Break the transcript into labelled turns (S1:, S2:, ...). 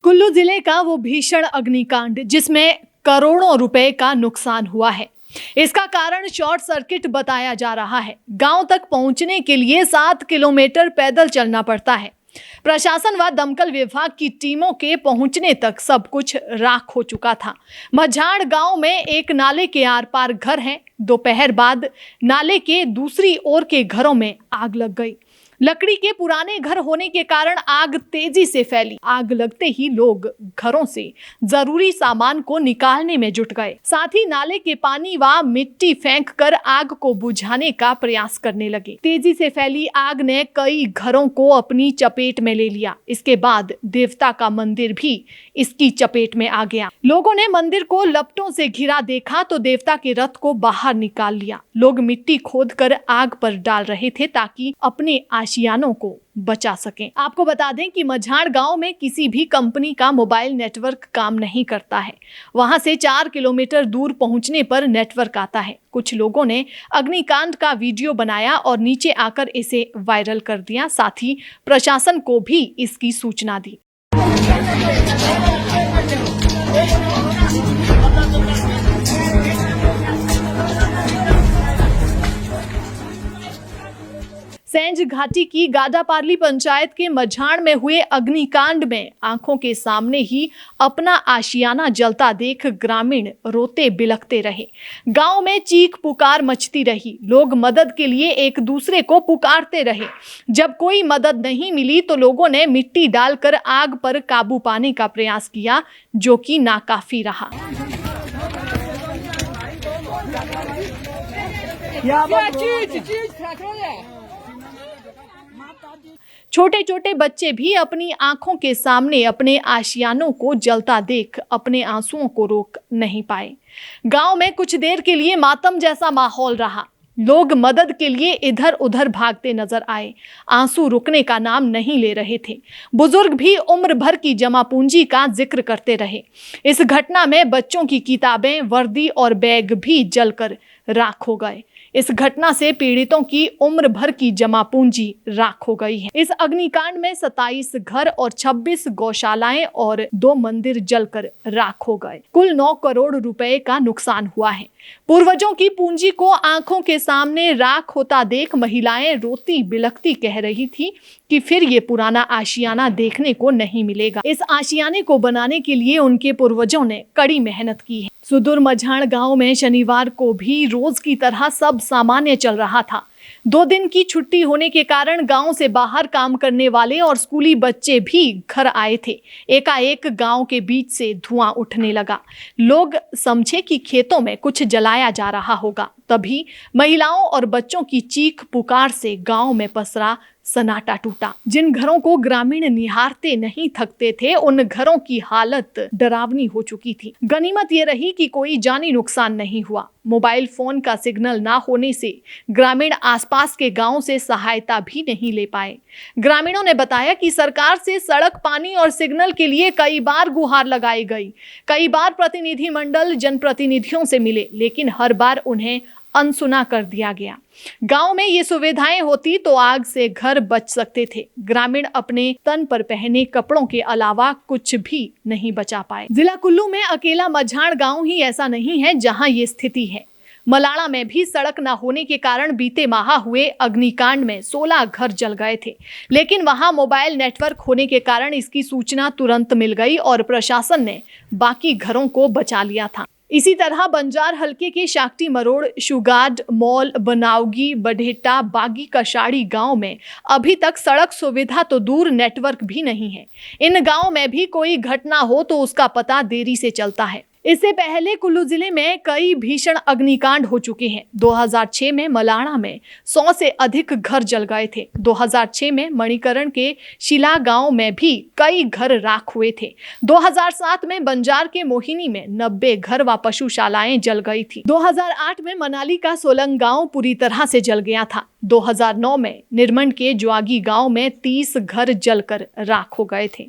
S1: कुल्लू जिले का वो भीषण अग्निकांड जिसमें करोड़ों रुपए का नुकसान हुआ है। इसका कारण शॉर्ट सर्किट बताया जा रहा है। गांव तक पहुंचने के लिए 7 किलोमीटर पैदल चलना पड़ता है। प्रशासन व दमकल विभाग की टीमों के पहुंचने तक सब कुछ राख हो चुका था। मझाड़ गांव में एक नाले के आर पार घर हैं। दोपहर बाद नाले के दूसरी ओर के घरों में आग लग गई। लकड़ी के पुराने घर होने के कारण आग तेजी से फैली। आग लगते ही लोग घरों से जरूरी सामान को निकालने में जुट गए। साथ ही नाले के पानी व मिट्टी फेंक कर आग को बुझाने का प्रयास करने लगे। तेजी से फैली आग ने कई घरों को अपनी चपेट में ले लिया। इसके बाद देवता का मंदिर भी इसकी चपेट में आ गया। लोगों ने मंदिर को लपटों से घिरा देखा तो देवता के रथ को बाहर निकाल लिया। लोग मिट्टी खोदकर आग पर डाल रहे थे ताकि अपने आशियानों को बचा सकें। आपको बता दें कि मझाड़ गांव में किसी भी कंपनी का मोबाइल नेटवर्क काम नहीं करता है। वहां से 4 किलोमीटर दूर पहुंचने पर नेटवर्क आता है। कुछ लोगों ने अग्निकांड का वीडियो बनाया और नीचे आकर इसे वायरल कर दिया। साथ ही प्रशासन को भी इसकी सूचना दी। सेंज घाटी की गाडापारली पंचायत के मझाड़ में हुए अग्निकांड में आंखों के सामने ही अपना आशियाना जलता देख ग्रामीण रोते बिलखते रहे। गांव में चीख पुकार मचती रही। लोग मदद के लिए एक दूसरे को पुकारते रहे। जब कोई मदद नहीं मिली तो लोगों ने मिट्टी डालकर आग पर काबू पाने का प्रयास किया, जो कि नाकाफी रहा। छोटे छोटे बच्चे भी अपनी आंखों के सामने अपने आशियानों को जलता देख अपने आंसुओं को रोक नहीं पाए। गांव में कुछ देर के लिए मातम जैसा माहौल रहा। लोग मदद के लिए इधर उधर भागते नजर आए। आंसू रुकने का नाम नहीं ले रहे थे। बुजुर्ग भी उम्र भर की जमा पूंजी का जिक्र करते रहे। इस घटना में बच्चों की किताबें, वर्दी और बैग भी जलकर राख हो गए। इस घटना से पीड़ितों की उम्र भर की जमा पूंजी राख हो गई है। इस अग्निकांड में 27 घर और 26 गौशालाएं और 2 मंदिर जलकर राख हो गए। कुल 9 करोड़ रुपए का नुकसान हुआ है। पूर्वजों की पूंजी को आंखों के सामने राख होता देख महिलाएं रोती बिलखती कह रही थी कि फिर ये पुराना आशियाना देखने को नहीं मिलेगा। इस आशियाने को बनाने के लिए उनके पूर्वजों ने कड़ी मेहनत की है। सुदूर मझाड़ गांव में शनिवार को भी रोज की तरह सब सामान्य चल रहा था। 2 दिन की छुट्टी होने के कारण गांव से बाहर काम करने वाले और स्कूली बच्चे भी घर आए थे। एकाएक गांव के बीच से धुआं उठने लगा। लोग समझे कि खेतों में कुछ जलाया जा रहा होगा। तभी महिलाओं और बच्चों की चीख पुकार से गांव में पसरा सन्नाटा टूटा। जिन घरों को ग्रामीण निहारते नहीं थकते थे, उन घरों की हालत डरावनी हो चुकी थी। गनीमत ये रही कि कोई जानी नुकसान नहीं हुआ। मोबाइल फोन का सिग्नल ना होने से ग्रामीण आसपास के गांव से सहायता भी नहीं ले पाए। ग्रामीणों ने बताया कि सरकार से सड़क, पानी और सिग्नल के लिए कई बार गुहार लगाई गई। कई बार प्रतिनिधि मंडल जनप्रतिनिधियों से मिले, लेकिन हर बार उन्हें अनसुना कर दिया गया। गांव में ये सुविधाएं होती तो आग से घर बच सकते थे। ग्रामीण अपने तन पर पहने कपड़ों के अलावा कुछ भी नहीं बचा पाए। जिला कुल्लू में अकेला मझाड़ गांव ही ऐसा नहीं है जहां ये स्थिति है। मलाड़ा में भी सड़क न होने के कारण बीते माह हुए अग्निकांड में 16 घर जल गए थे, लेकिन वहां मोबाइल नेटवर्क होने के कारण इसकी सूचना तुरंत मिल गई और प्रशासन ने बाकी घरों को बचा लिया था। इसी तरह बंजार हलके के शाक्टी मरोड़, शुगाड, मॉल, बनावगी, बढ़ेटा, बागी कशाड़ी गांव में अभी तक सड़क सुविधा तो दूर, नेटवर्क भी नहीं है। इन गांव में भी कोई घटना हो तो उसका पता देरी से चलता है। इससे पहले कुल्लू जिले में कई भीषण अग्निकांड हो चुके हैं। 2006 में मलाड़ा में 100 से अधिक घर जल गए थे। 2006 में मणिकरण के शिला गांव में भी कई घर राख हुए थे। 2007 में बंजार के मोहिनी में 90 घर व पशुशालाएं जल गई थी। 2008 में मनाली का सोलंग गांव पूरी तरह से जल गया था। 2009 में निर्मंड के ज्वागी गांव में 30 घर जलकर राख हो गए थे।